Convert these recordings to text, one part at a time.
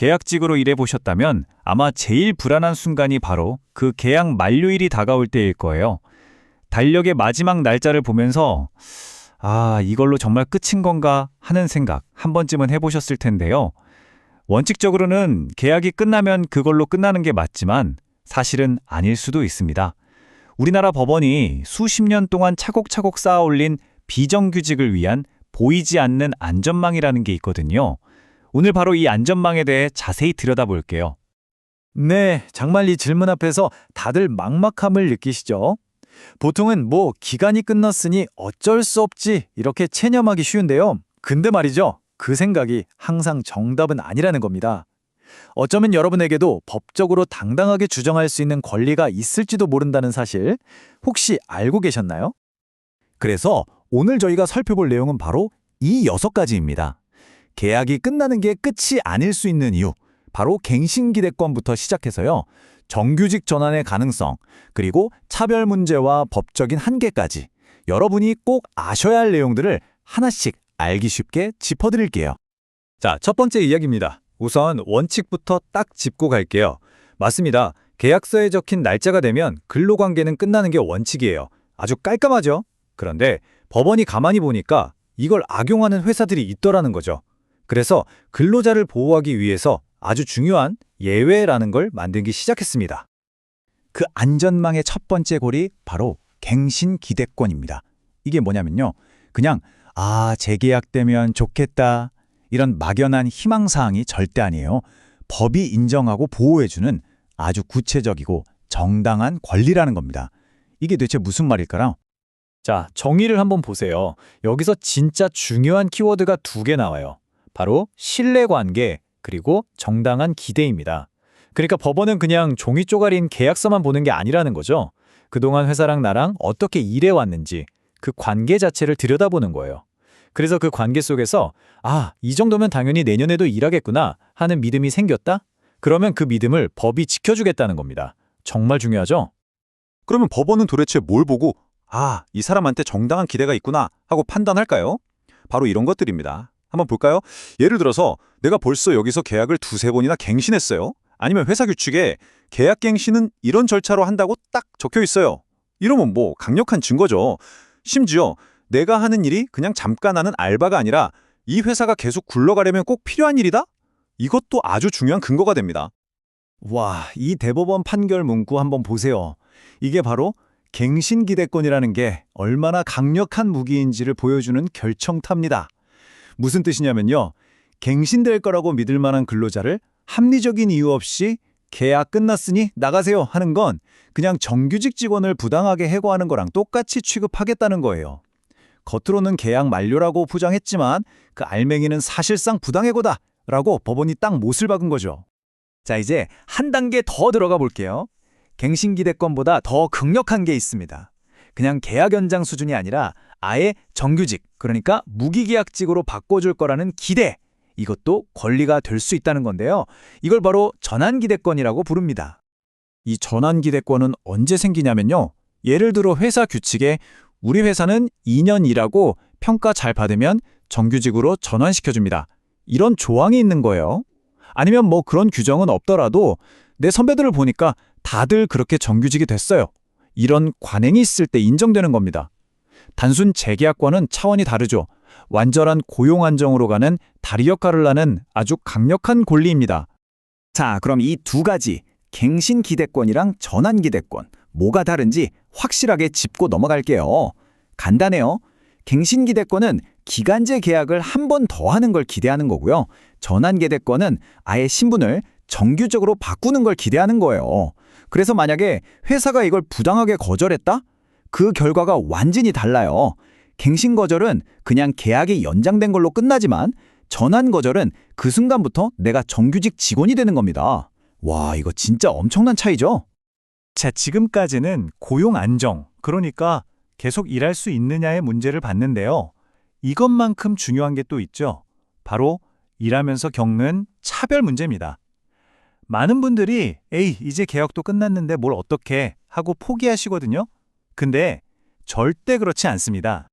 계약직으로 일해보셨다면 아마 제일 불안한 순간이 바로 그 계약 만료일이 다가올 때일 거예요. 달력의 마지막 날짜를 보면서 이걸로 정말 끝인 건가 하는 생각 한 번쯤은 해보셨을 텐데요. 원칙적으로는 계약이 끝나면 그걸로 끝나는 게 맞지만 사실은 아닐 수도 있습니다. 우리나라 법원이 수십 년 동안 차곡차곡 쌓아올린 비정규직을 위한 보이지 않는 안전망이라는 게 있거든요. 오늘 바로 이 안전망에 대해 자세히 들여다볼게요. 네, 정말 이 질문 앞에서 다들 막막함을 느끼시죠? 보통은 기간이 끝났으니 어쩔 수 없지 이렇게 체념하기 쉬운데요. 근데 말이죠. 그 생각이 항상 정답은 아니라는 겁니다. 어쩌면 여러분에게도 법적으로 당당하게 주장할 수 있는 권리가 있을지도 모른다는 사실 혹시 알고 계셨나요? 그래서 오늘 저희가 살펴볼 내용은 바로 이 6가지입니다. 계약이 끝나는 게 끝이 아닐 수 있는 이유, 바로 갱신기대권부터 시작해서요. 정규직 전환의 가능성, 그리고 차별 문제와 법적인 한계까지 여러분이 꼭 아셔야 할 내용들을 하나씩 알기 쉽게 짚어드릴게요. 자, 첫 번째 이야기입니다. 우선 원칙부터 딱 짚고 갈게요. 맞습니다. 계약서에 적힌 날짜가 되면 근로관계는 끝나는 게 원칙이에요. 아주 깔끔하죠? 그런데 법원이 가만히 보니까 이걸 악용하는 회사들이 있더라는 거죠. 그래서 근로자를 보호하기 위해서 아주 중요한 예외라는 걸 만들기 시작했습니다. 그 안전망의 첫 번째 골이 바로 갱신기대권입니다. 이게 뭐냐면요. 그냥 재계약되면 좋겠다 이런 막연한 희망사항이 절대 아니에요. 법이 인정하고 보호해주는 아주 구체적이고 정당한 권리라는 겁니다. 이게 대체 무슨 말일까요? 자, 정의를 한번 보세요. 여기서 진짜 중요한 키워드가 2개 나와요. 바로 신뢰관계 그리고 정당한 기대입니다. 그러니까 법원은 그냥 종이 쪼가리인 계약서만 보는 게 아니라는 거죠. 그동안 회사랑 나랑 어떻게 일해왔는지 그 관계 자체를 들여다보는 거예요. 그래서 그 관계 속에서 이 정도면 당연히 내년에도 일하겠구나 하는 믿음이 생겼다? 그러면 그 믿음을 법이 지켜주겠다는 겁니다. 정말 중요하죠? 그러면 법원은 도대체 뭘 보고 이 사람한테 정당한 기대가 있구나 하고 판단할까요? 바로 이런 것들입니다. 한번 볼까요? 예를 들어서 내가 벌써 여기서 계약을 2-3번이나 갱신했어요. 아니면 회사 규칙에 계약 갱신은 이런 절차로 한다고 딱 적혀 있어요. 이러면 강력한 증거죠. 심지어 내가 하는 일이 그냥 잠깐 하는 알바가 아니라 이 회사가 계속 굴러가려면 꼭 필요한 일이다? 이것도 아주 중요한 근거가 됩니다. 와, 이 대법원 판결 문구 한번 보세요. 이게 바로 갱신기대권이라는 게 얼마나 강력한 무기인지를 보여주는 결정타입니다. 무슨 뜻이냐면요. 갱신될 거라고 믿을 만한 근로자를 합리적인 이유 없이 계약 끝났으니 나가세요 하는 건 그냥 정규직 직원을 부당하게 해고하는 거랑 똑같이 취급하겠다는 거예요. 겉으로는 계약 만료라고 포장했지만 그 알맹이는 사실상 부당해고다라고 법원이 딱 못을 박은 거죠. 자, 이제 한 단계 더 들어가 볼게요. 갱신기대권보다 더 강력한 게 있습니다. 그냥 계약 연장 수준이 아니라 아예 정규직, 그러니까 무기계약직으로 바꿔줄 거라는 기대, 이것도 권리가 될 수 있다는 건데요. 이걸 바로 전환기대권이라고 부릅니다. 이 전환기대권은 언제 생기냐면요. 예를 들어 회사 규칙에 우리 회사는 2년 일하고 평가 잘 받으면 정규직으로 전환시켜줍니다. 이런 조항이 있는 거예요. 아니면 그런 규정은 없더라도 내 선배들을 보니까 다들 그렇게 정규직이 됐어요. 이런 관행이 있을 때 인정되는 겁니다. 단순 재계약과는 차원이 다르죠. 완전한 고용 안정으로 가는 다리 역할을 하는 아주 강력한 권리입니다. 자, 그럼 이 2가지, 갱신기대권이랑 전환기대권, 뭐가 다른지 확실하게 짚고 넘어갈게요. 간단해요. 갱신기대권은 기간제 계약을 한 번 더 하는 걸 기대하는 거고요. 전환기대권은 아예 신분을 정규적으로 바꾸는 걸 기대하는 거예요. 그래서 만약에 회사가 이걸 부당하게 거절했다? 그 결과가 완전히 달라요. 갱신 거절은 그냥 계약이 연장된 걸로 끝나지만 전환 거절은 그 순간부터 내가 정규직 직원이 되는 겁니다. 와, 이거 진짜 엄청난 차이죠? 자, 지금까지는 고용 안정, 그러니까 계속 일할 수 있느냐의 문제를 봤는데요. 이것만큼 중요한 게 또 있죠. 바로 일하면서 겪는 차별 문제입니다. 많은 분들이 이제 계약도 끝났는데 뭘 어떡해 하고 포기하시거든요. 근데 절대 그렇지 않습니다.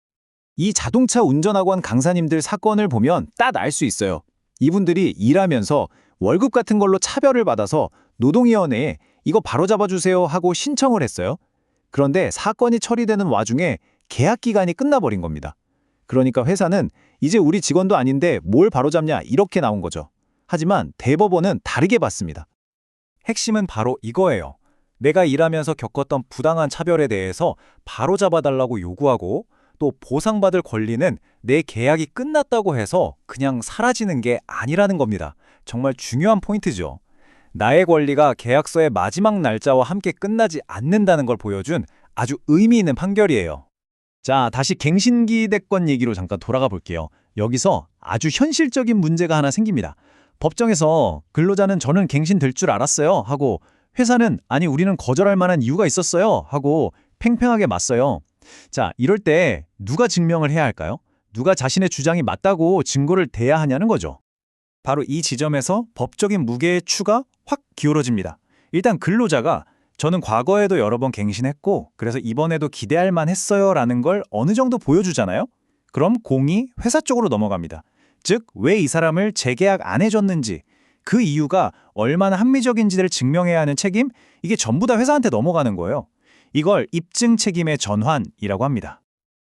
이 자동차 운전학원 강사님들 사건을 보면 딱 알 수 있어요. 이분들이 일하면서 월급 같은 걸로 차별을 받아서 노동위원회에 이거 바로잡아주세요 하고 신청을 했어요. 그런데 사건이 처리되는 와중에 계약 기간이 끝나버린 겁니다. 그러니까 회사는 이제 우리 직원도 아닌데 뭘 바로잡냐 이렇게 나온 거죠. 하지만 대법원은 다르게 봤습니다. 핵심은 바로 이거예요. 내가 일하면서 겪었던 부당한 차별에 대해서 바로잡아달라고 요구하고 또 보상받을 권리는 내 계약이 끝났다고 해서 그냥 사라지는 게 아니라는 겁니다. 정말 중요한 포인트죠. 나의 권리가 계약서의 마지막 날짜와 함께 끝나지 않는다는 걸 보여준 아주 의미 있는 판결이에요. 자, 다시 갱신기대권 얘기로 잠깐 돌아가 볼게요. 여기서 아주 현실적인 문제가 하나 생깁니다. 법정에서 근로자는 저는 갱신될 줄 알았어요 하고 회사는 아니 우리는 거절할 만한 이유가 있었어요 하고 팽팽하게 맞서요. 자, 이럴 때 누가 증명을 해야 할까요? 누가 자신의 주장이 맞다고 증거를 대야 하냐는 거죠. 바로 이 지점에서 법적인 무게의 추가 확 기울어집니다. 일단 근로자가 저는 과거에도 여러 번 갱신했고 그래서 이번에도 기대할 만했어요 라는 걸 어느 정도 보여주잖아요. 그럼 공이 회사 쪽으로 넘어갑니다. 즉, 왜 이 사람을 재계약 안 해줬는지, 그 이유가 얼마나 합리적인지를 증명해야 하는 책임, 이게 전부 다 회사한테 넘어가는 거예요. 이걸 입증 책임의 전환이라고 합니다.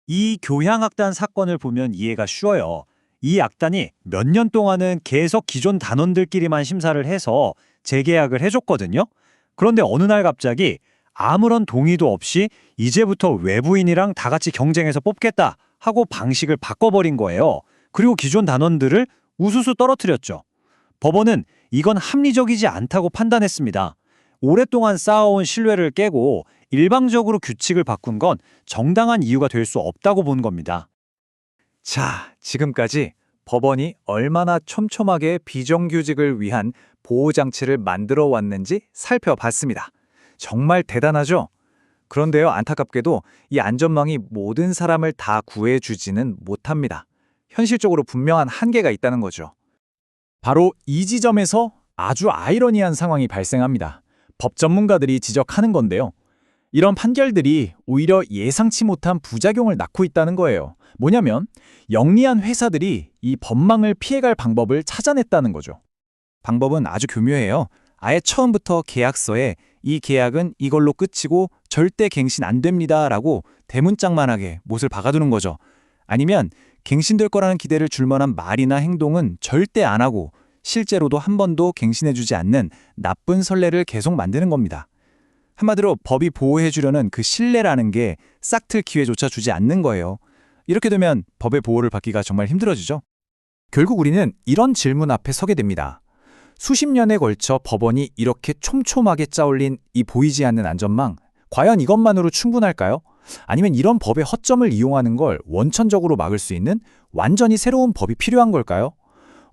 이 교향악단 사건을 보면 이해가 쉬워요. 이 악단이 몇 년 동안은 계속 기존 단원들끼리만 심사를 해서 재계약을 해줬거든요. 그런데 어느 날 갑자기 아무런 동의도 없이 이제부터 외부인이랑 다 같이 경쟁해서 뽑겠다 하고 방식을 바꿔버린 거예요. 그리고 기존 단원들을 우수수 떨어뜨렸죠. 법원은 이건 합리적이지 않다고 판단했습니다. 오랫동안 쌓아온 신뢰를 깨고 일방적으로 규칙을 바꾼 건 정당한 이유가 될 수 없다고 본 겁니다. 자, 지금까지 법원이 얼마나 촘촘하게 비정규직을 위한 보호장치를 만들어 왔는지 살펴봤습니다. 정말 대단하죠? 그런데요, 안타깝게도 이 안전망이 모든 사람을 다 구해주지는 못합니다. 현실적으로 분명한 한계가 있다는 거죠. 바로 이 지점에서 아주 아이러니한 상황이 발생합니다. 법 전문가들이 지적하는 건데요. 이런 판결들이 오히려 예상치 못한 부작용을 낳고 있다는 거예요. 뭐냐면 영리한 회사들이 이 법망을 피해갈 방법을 찾아냈다는 거죠. 방법은 아주 교묘해요. 아예 처음부터 계약서에 이 계약은 이걸로 끝이고 절대 갱신 안 됩니다 라고 대문짝만하게 못을 박아두는 거죠. 아니면 갱신될 거라는 기대를 줄 만한 말이나 행동은 절대 안 하고 실제로도 한 번도 갱신해주지 않는 나쁜 선례를 계속 만드는 겁니다. 한마디로 법이 보호해주려는 그 신뢰라는 게 싹틀 기회조차 주지 않는 거예요. 이렇게 되면 법의 보호를 받기가 정말 힘들어지죠. 결국 우리는 이런 질문 앞에 서게 됩니다. 수십 년에 걸쳐 법원이 이렇게 촘촘하게 짜올린 이 보이지 않는 안전망, 과연 이것만으로 충분할까요? 아니면 이런 법의 허점을 이용하는 걸 원천적으로 막을 수 있는 완전히 새로운 법이 필요한 걸까요?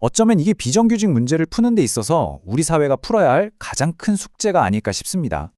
어쩌면 이게 비정규직 문제를 푸는 데 있어서 우리 사회가 풀어야 할 가장 큰 숙제가 아닐까 싶습니다.